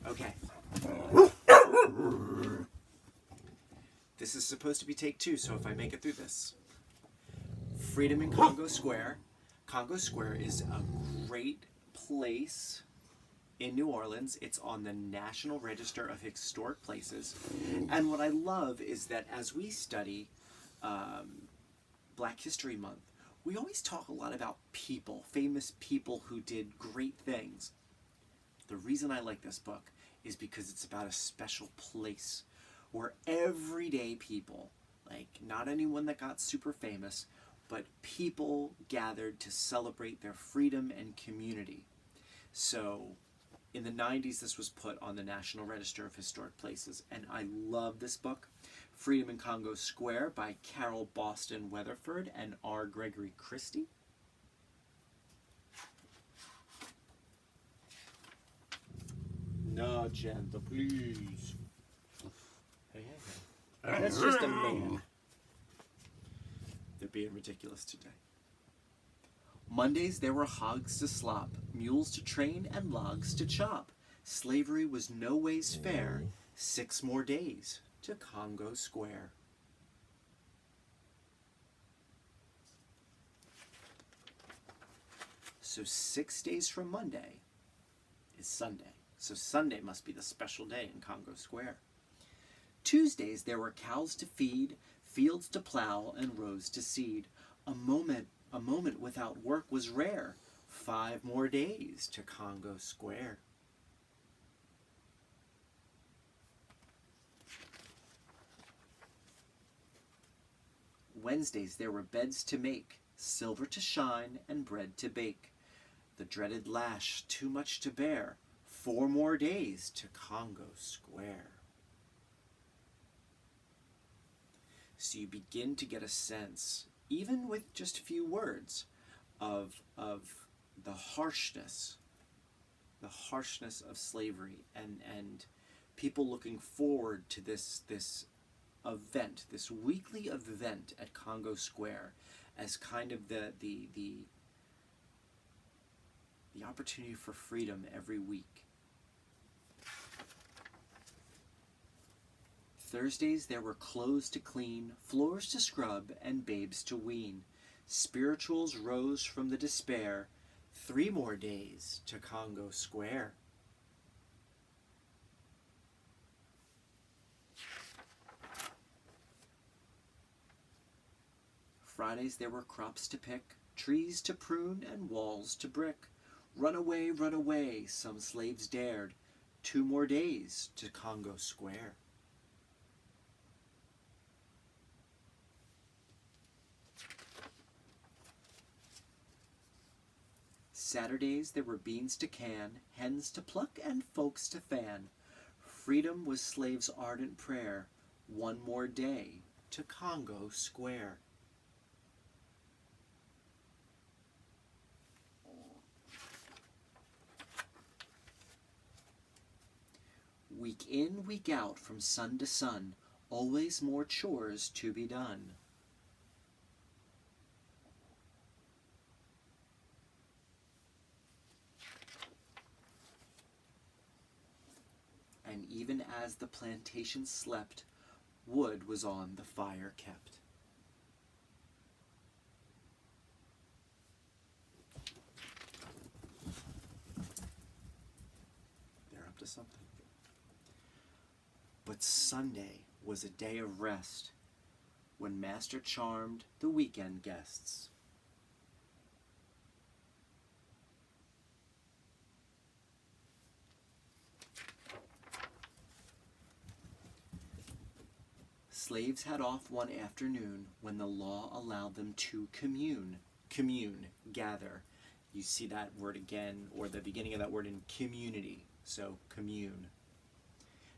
Okay. This is supposed to be take 2, so if I make it through this. Freedom in Congo Square. Congo Square is a great place in New Orleans. It's on the National Register of Historic Places. And what I love is that as we study Black History Month, we always talk a lot about people, famous people who did great things. The reason I like this book is because it's about a special place where everyday people, like not anyone that got super famous, but people gathered to celebrate their freedom and community. So in the 90s, this was put on the National Register of Historic Places, and I love this book. Freedom in Congo Square by Carol Boston Weatherford and R. Gregory Christie. No, Jenta, please. Hey, hey, hey. That's just a man. They're being ridiculous today. Mondays there were hogs to slop, mules to train, and logs to chop. Slavery was no ways fair. 6 more days to Congo Square. So 6 days from Monday is Sunday. So Sunday must be the special day in Congo Square. Tuesdays there were cows to feed, fields to plow, and rows to seed. A moment without work was rare. 5 more days to Congo Square. Wednesdays there were beds to make, silver to shine, and bread to bake. The dreaded lash too much to bear. 4 more days to Congo Square. So you begin to get a sense, even with just a few words, of the harshness of slavery, and people looking forward to this event, this weekly event at Congo Square, as kind of the opportunity for freedom every week. Thursdays there were clothes to clean, floors to scrub, and babes to wean. Spirituals rose from the despair. 3 more days to Congo Square. Fridays there were crops to pick, trees to prune, and walls to brick. Run away, some slaves dared. 2 more days to Congo Square. Saturdays there were beans to can, hens to pluck, and folks to fan. Freedom was slaves' ardent prayer. 1 more day to Congo Square. Week in, week out, from sun to sun, always more chores to be done. And even as the plantation slept, wood was on the fire kept. They're up to something. But Sunday was a day of rest, when Master charmed the weekend guests. Slaves had off one afternoon when the law allowed them to commune. Commune, gather. You see that word again, or the beginning of that word in community. So, commune.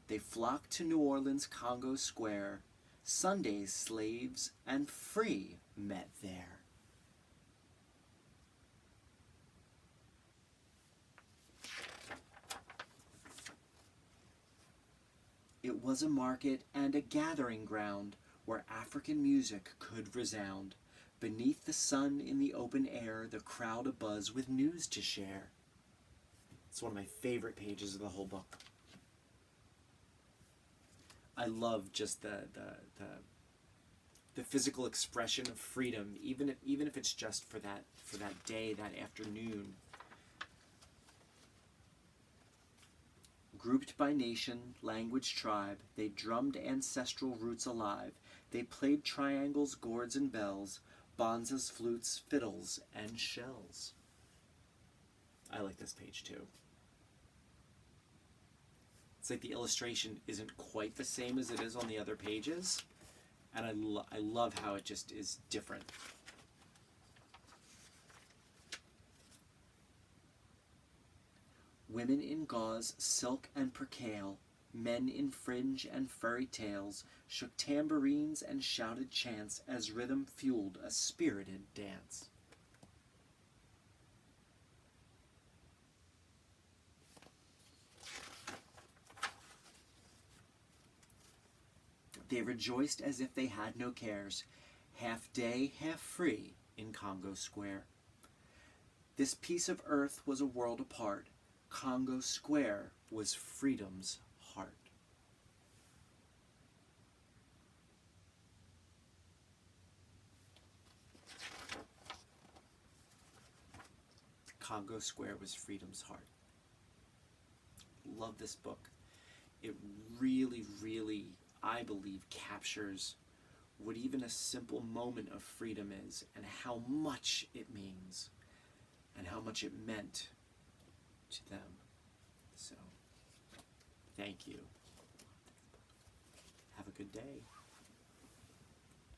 They flocked to New Orleans' Congo Square. Sundays, slaves and free met there. It was a market and a gathering ground where African music could resound. Beneath the sun in the open air, the crowd abuzz with news to share. It's one of my favorite pages of the whole book. I love just the physical expression of freedom, even if it's just for that day, that afternoon. Grouped by nation, language, tribe, they drummed ancestral roots alive. They played triangles, gourds, and bells, bonzas, flutes, fiddles, and shells. I like this page too. It's like the illustration isn't quite the same as it is on the other pages, and I love how it just is different. Women in gauze, silk, and percale, men in fringe and furry tails, shook tambourines and shouted chants as rhythm fueled a spirited dance. They rejoiced as if they had no cares, half day, half free in Congo Square. This piece of earth was a world apart. Congo Square was freedom's heart. Congo Square was freedom's heart. Love this book. It really, really, I believe, captures what even a simple moment of freedom is, and how much it means, and how much it meant to them. So, thank you. Have a good day.